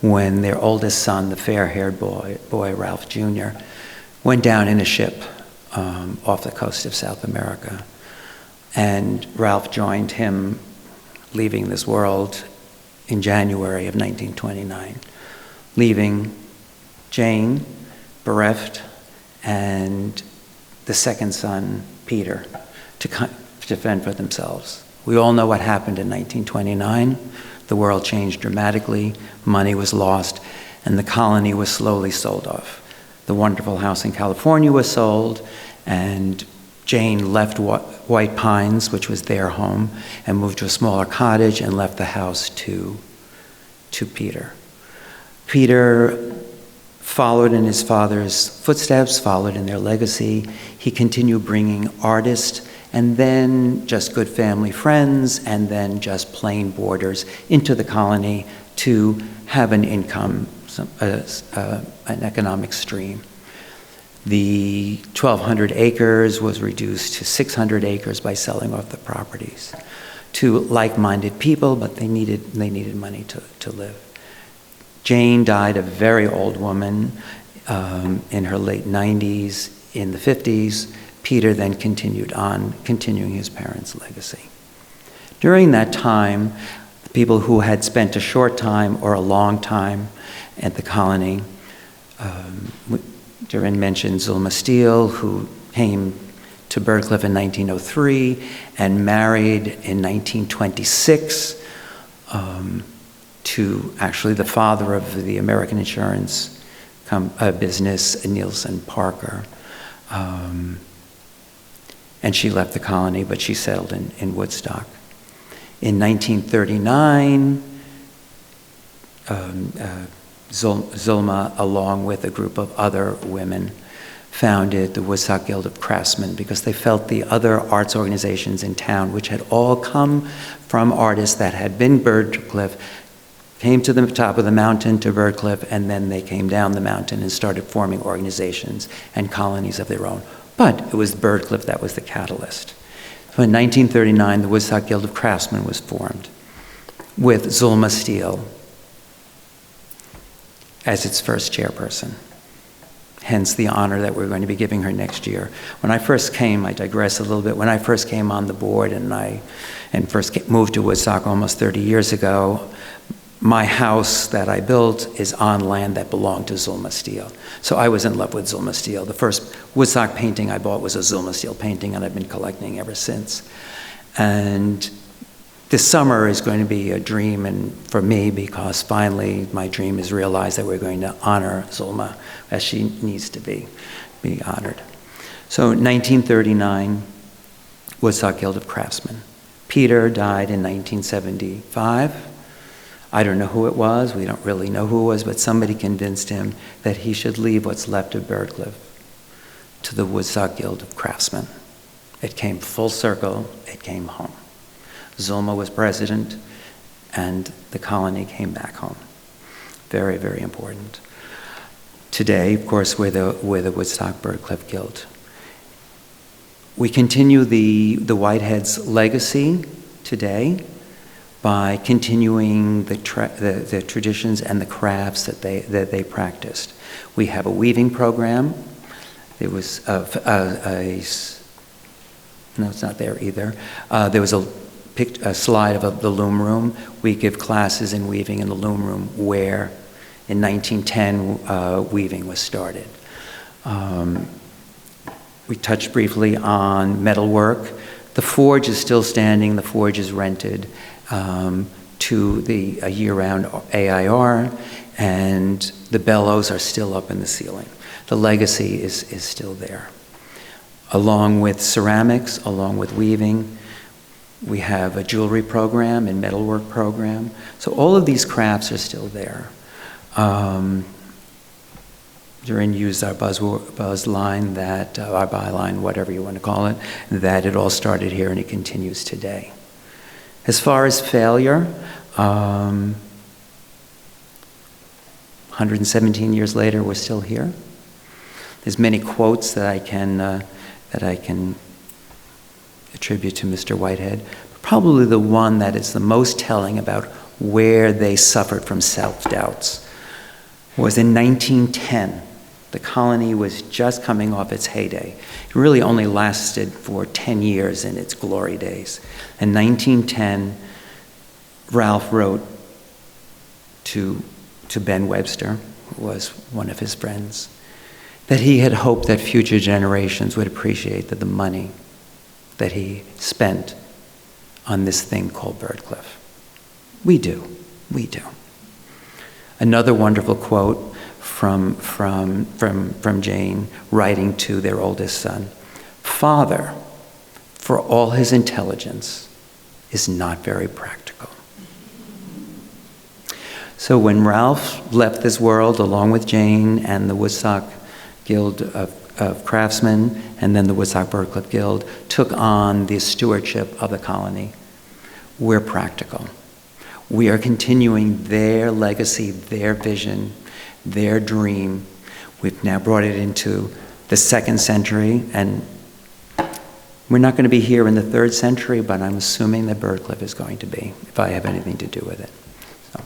when their oldest son, the fair-haired boy Ralph Jr., went down in a ship off the coast of South America. And Ralph joined him, leaving this world in January of 1929, leaving Jane, bereft, and the second son, Peter, to fend for themselves. We all know what happened in 1929. The world changed dramatically, money was lost, and the colony was slowly sold off. The wonderful house in California was sold, and Jane left White Pines, which was their home, and moved to a smaller cottage and left the house to Peter. Peter followed in his father's footsteps, followed in their legacy. He continued bringing artists and then just good family friends, and then just plain boarders into the colony to have an income, an economic stream. The 1,200 acres was reduced to 600 acres by selling off the properties to like-minded people, but they needed money to live. Jane died a very old woman in her late 90s, in the 50s. Peter then continuing his parents' legacy. During that time, the people who had spent a short time or a long time at the colony, Derin mentioned Zulma Steele, who came to Byrdcliffe in 1903 and married in 1926 to actually the father of the American insurance business, Nielsen Parker. And she left the colony, but she settled in Woodstock. In 1939, Zulma, along with a group of other women, founded the Woodstock Guild of Craftsmen because they felt the other arts organizations in town, which had all come from artists that had been Byrdcliffe, came to the top of the mountain to Byrdcliffe, and then they came down the mountain and started forming organizations and colonies of their own. But it was Byrdcliffe that was the catalyst. So in 1939, the Woodstock Guild of Craftsmen was formed with Zulma Steele as its first chairperson. Hence the honor that we're going to be giving her next year. When I first came, I digress a little bit, when I first came on the board and first moved to Woodstock almost 30 years ago, my house that I built is on land that belonged to Zulma Steele. So I was in love with Zulma Steele. The first Woodstock painting I bought was a Zulma Steele painting, and I've been collecting ever since. And this summer is going to be a dream for me, because finally my dream is realized that we're going to honor Zulma as she needs to be honored. So 1939, Woodstock Guild of Craftsmen. Peter died in 1975. I don't know who it was, we don't really know who it was, but somebody convinced him that he should leave what's left of Byrdcliffe to the Woodstock Guild of Craftsmen. It came full circle, it came home. Zulma was president, and the colony came back home. Very, very important. Today, of course, we're the Woodstock Byrdcliffe Guild. We continue the Whiteheads' legacy today by continuing the traditions and the crafts that they practiced. We have a weaving program. There was no, it's not there either. There was a slide of the loom room. We give classes in weaving in the loom room, where in 1910 weaving was started. We touched briefly on metalwork. The forge is still standing. The forge is rented. to a year-round AIR, and the bellows are still up in the ceiling. The legacy is still there. Along with ceramics, along with weaving, we have a jewelry program and metalwork program. So all of these crafts are still there. Derin used our buzz line, that our byline, whatever you want to call it, that it all started here and it continues today. As far as failure, 117 years later, we're still here. There's many quotes that I can attribute to Mr. Whitehead. Probably the one that is the most telling about where they suffered from self-doubts was in 1910. The colony was just coming off its heyday. It really only lasted for 10 years in its glory days. In 1910, Ralph wrote to Ben Webster, who was one of his friends, that he had hoped that future generations would appreciate the money that he spent on this thing called Byrdcliffe. We do. Another wonderful quote from Jane, writing to their oldest son: "Father, for all his intelligence, is not very practical." So when Ralph left this world, along with Jane and the Woodstock Guild of Craftsmen, and then the Woodstock Byrdcliffe Guild, took on the stewardship of the colony, we're practical. We are continuing their legacy, their vision, their dream. We've now brought it into the 2nd century, and we're not going to be here in the 3rd century, but I'm assuming that Byrdcliffe is going to be, if I have anything to do with it. So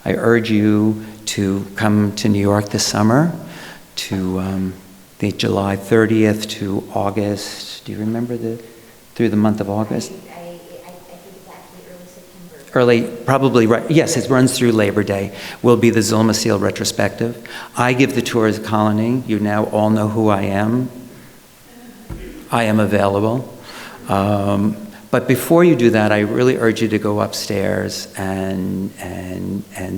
I urge you to come to New York this summer, to the July 30th to August. Do you remember through the month of August? I think it's actually early September. Probably right. Yes, it runs through Labor Day. Will be the Zulma Seal retrospective. I give the tour of the colony. You now all know who I am. I am available. But before you do that, I really urge you to go upstairs and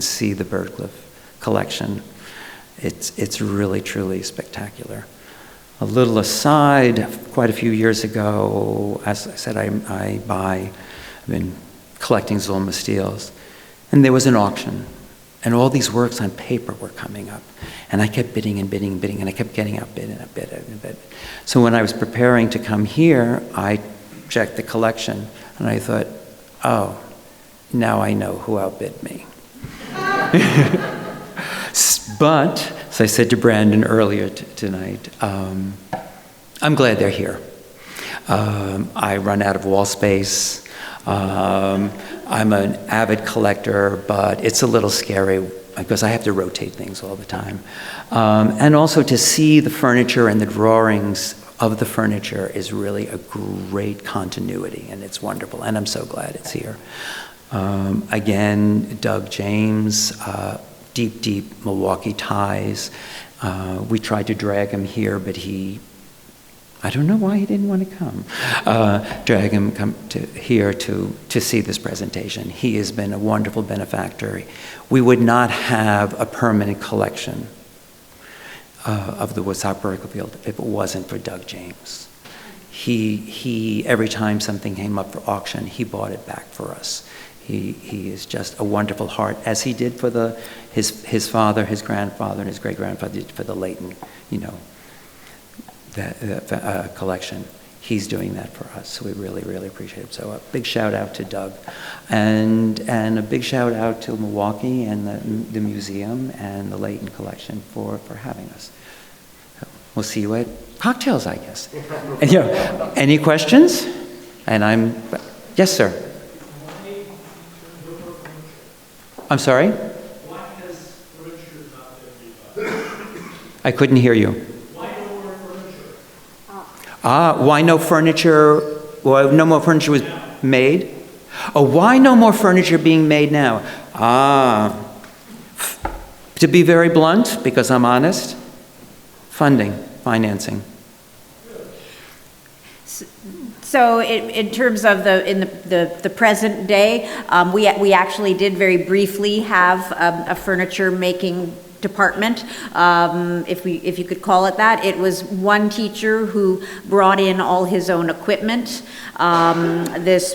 see the Byrdcliffe collection. It's really, truly spectacular. A little aside, quite a few years ago, as I said, I've been collecting Zulma steels, and there was an auction, and all these works on paper were coming up, and I kept bidding and bidding and bidding, and I kept getting outbid and outbid and outbid. So when I was preparing to come here, I checked the collection, and I thought, oh, now I know who outbid me. But, as I said to Brandon earlier tonight, I'm glad they're here. I run out of wall space. I'm an avid collector, but it's a little scary because I have to rotate things all the time. And also to see the furniture and the drawings of the furniture is really a great continuity, and it's wonderful, and I'm so glad it's here. Again, Doug James, deep Milwaukee ties. We tried to drag him here, but I don't know why he didn't want to come. Drag him here to see this presentation. He has been a wonderful benefactor. We would not have a permanent collection of the Woodstock Byrdcliffe Field if it wasn't for Doug James. He every time something came up for auction, he bought it back for us. He is just a wonderful heart, as he did for his father, his grandfather, and his great-grandfather did for the Layton, collection. He's doing that for us, so we really, really appreciate it. So a big shout out to Doug, and a big shout out to Milwaukee and the museum and the Layton collection for having us. So we'll see you at cocktails, I guess. And, any questions? And yes, sir. I'm sorry? Why has furniture not been revived? I couldn't hear you. Why no more furniture? Why no furniture? Why no more furniture was made? Oh, why no more furniture being made now? To be very blunt, because I'm honest, financing. So in terms of the present day, we actually did very briefly have a furniture making department, if you could call it that. It was one teacher who brought in all his own equipment. This,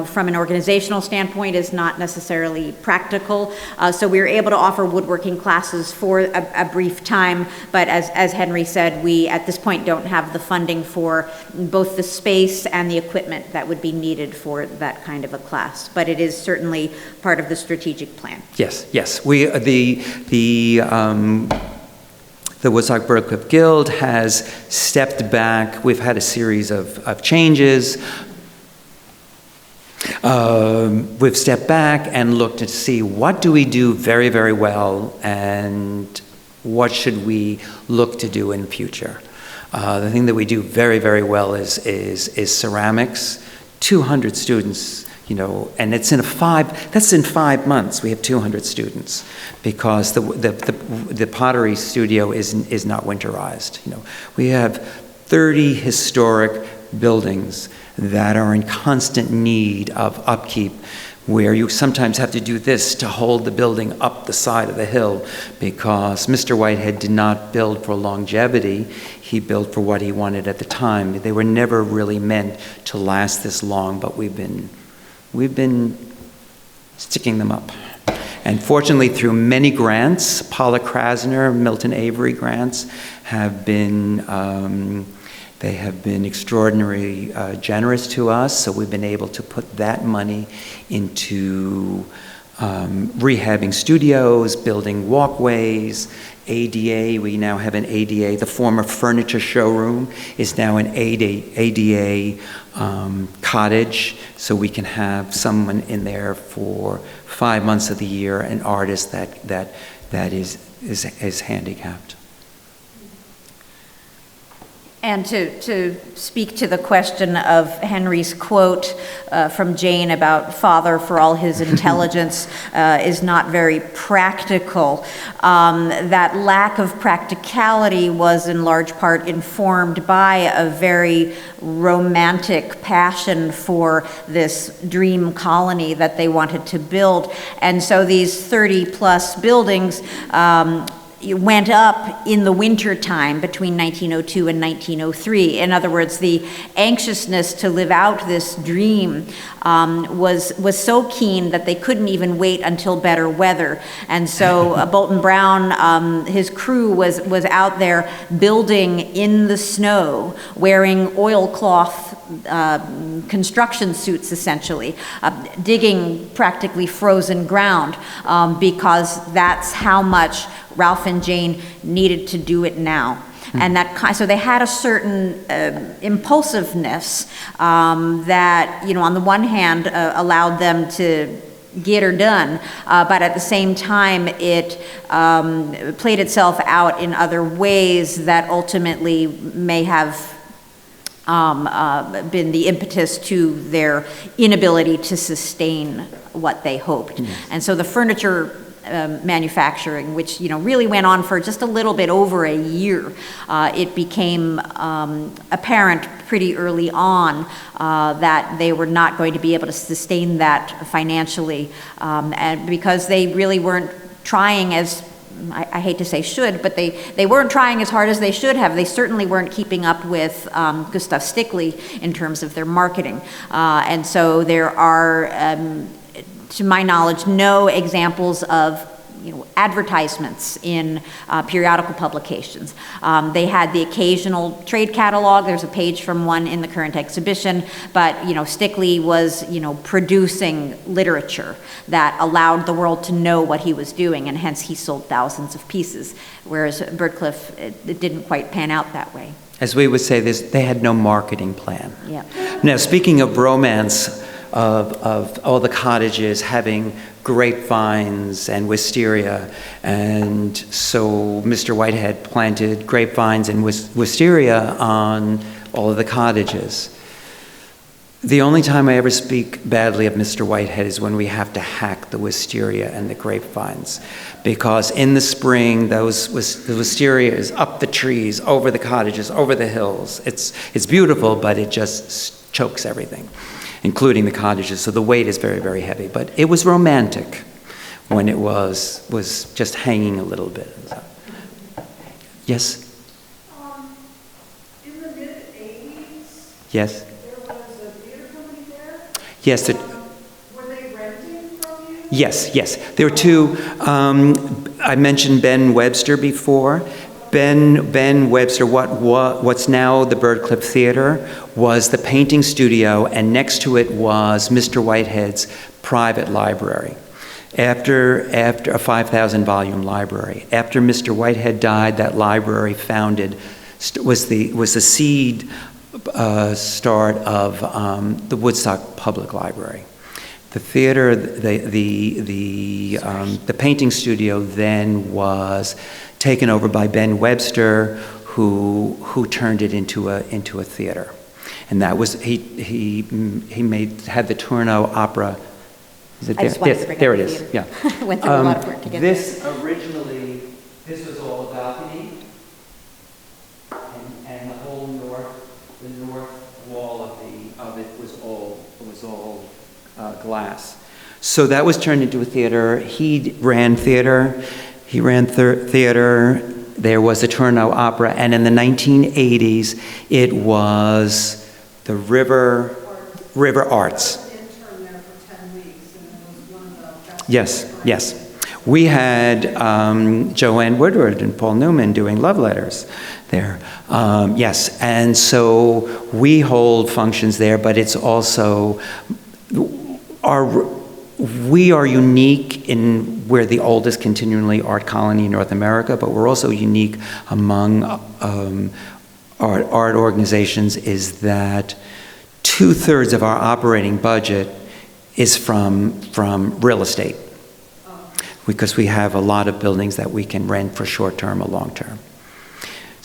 from an organizational standpoint, is not necessarily practical. So we were able to offer woodworking classes for a brief time, but as Henry said, we at this point don't have the funding for both the space and the equipment that would be needed for that kind of a class. But it is certainly part of the strategic plan. Yes, yes. The Woodstock Byrdcliffe Guild has stepped back. We've had a series of changes. We've stepped back and looked to see what do we do very, very well and what should we look to do in future. The thing that we do very, very well is ceramics. 200 students, and it's that's in 5 months we have 200 students, because the pottery studio is not winterized. We have 30 historic buildings that are in constant need of upkeep, where you sometimes have to do this to hold the building up the side of the hill, because Mr. Whitehead did not build for longevity. He built for what he wanted at the time. They were never really meant to last this long, but we've been sticking them up. And fortunately, through many grants, Paula Krasner, Milton Avery grants, they have been extraordinarily generous to us, so we've been able to put that money into rehabbing studios, building walkways, ADA. We now have an ADA. The former furniture showroom is now an ADA cottage, so we can have someone in there for 5 months of the year, an artist that is handicapped. And to speak to the question of Henry's quote from Jane about father, for all his intelligence, is not very practical. That lack of practicality was in large part informed by a very romantic passion for this dream colony that they wanted to build. And so these 30 plus buildings went up in the winter time between 1902 and 1903. In other words, the anxiousness to live out this dream was so keen that they couldn't even wait until better weather. And so Bolton Brown, his crew was out there building in the snow, wearing oilcloth construction suits, essentially, digging practically frozen ground, because that's how much Ralph and Jane needed to do it now. And so they had a certain impulsiveness that, on the one hand, allowed them to get her done, but at the same time it played itself out in other ways that ultimately may have been the impetus to their inability to sustain what they hoped. And so the furniture manufacturing, which really went on for just a little bit over a year, it became apparent pretty early on that they were not going to be able to sustain that financially, and because they really weren't trying as I hate to say should, but they weren't trying as hard as they should have. They certainly weren't keeping up with Gustav Stickley in terms of their marketing, and so there are, to my knowledge, no examples of advertisements in periodical publications. They had the occasional trade catalog. There's a page from one in the current exhibition, but Stickley was producing literature that allowed the world to know what he was doing, and hence he sold thousands of pieces, whereas Byrdcliffe, it didn't quite pan out that way. As we would say, they had no marketing plan. Yeah. Now, speaking of romance, of all the cottages having grapevines and wisteria, and so Mr. Whitehead planted grapevines and wisteria on all of the cottages. The only time I ever speak badly of Mr. Whitehead is when we have to hack the wisteria and the grapevines, because in the spring the wisteria is up the trees, over the cottages, over the hills. It's beautiful, but it just chokes everything, including the cottages. So the weight is very, very heavy. But it was romantic when it was just hanging a little bit. Yes? In the mid-'80s, Yes? there was a theater company there. Yes. Were they renting from you? Yes. There were two. I mentioned Ben Webster before. Ben Webster, what's now the Byrdcliffe Theater, was the painting studio, and next to it was Mr. Whitehead's private library. After a 5,000-volume library. After Mr. Whitehead died, that library was the seed start of the Woodstock Public Library. The theater, the painting studio then was taken over by Ben Webster, who turned it into a theater, and that was he had the Tourneau Opera. Is it I there? just wanted Yes, to bring there up it the is. theater. Yeah. Went through a lot of work to get this was all a balcony, and the whole north wall of it was all glass. So that was turned into a theater. He ran theater. Theater. There was the Tourneau Opera, and in the 1980s, it was the River Arts. Yes. We had Joanne Woodward and Paul Newman doing love letters there. Yes, and so we hold functions there, but it's also we are unique in we're the oldest continually art colony in North America, but we're also unique among art organizations is that 2/3 of our operating budget is from real estate, because we have a lot of buildings that we can rent for short-term or long-term.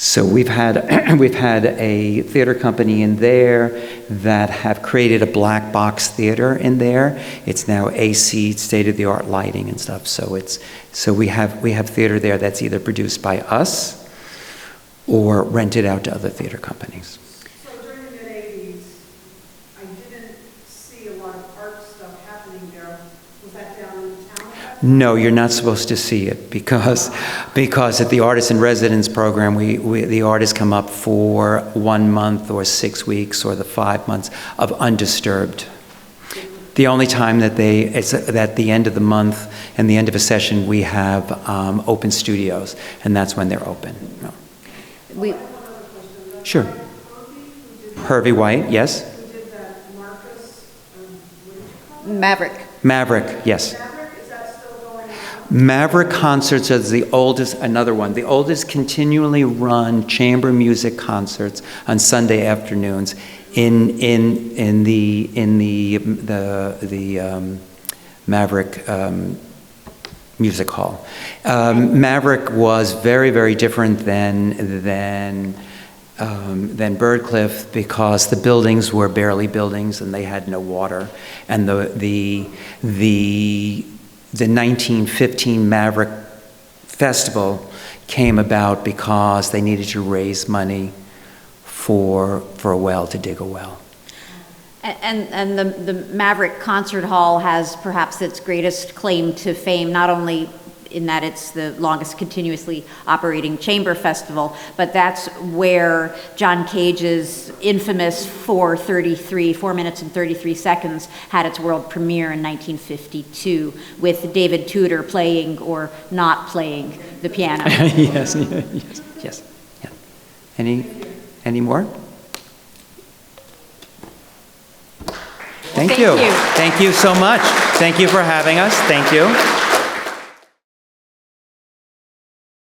So we've had a theater company in there that have created a black box theater in there. It's now AC, state-of-the-art lighting and stuff. So we have theater there that's either produced by us or rented out to other theater companies. So during the mid-'80s, I didn't see a lot of art stuff happening there. Was that down in town? No, you're not supposed to see it because at the Artist in Residence program, the artists come up for 1 month or 6 weeks or the 5 months of undisturbed. The only time that it's at the end of the month and the end of a session, we have open studios, and that's when they're open. No. Sure. Hervey White, yes. Who did that Marcus, Maverick, yes. Maverick, is that still going on? Maverick Concerts is the oldest continually run chamber music concerts on Sunday afternoons in the Maverick Music Hall. Maverick was very, very different than Byrdcliffe because the buildings were barely buildings and they had no water, and the 1915 Maverick Festival came about because they needed to raise money for a well, to dig a well. And the Maverick Concert Hall has perhaps its greatest claim to fame, not only in that it's the longest continuously operating chamber festival, but that's where John Cage's infamous 4 minutes and 33 seconds had its world premiere in 1952 with David Tudor playing or not playing the piano. Yes. Yeah. Any more? Thank you. Thank you so much. Thank you for having us. Thank you.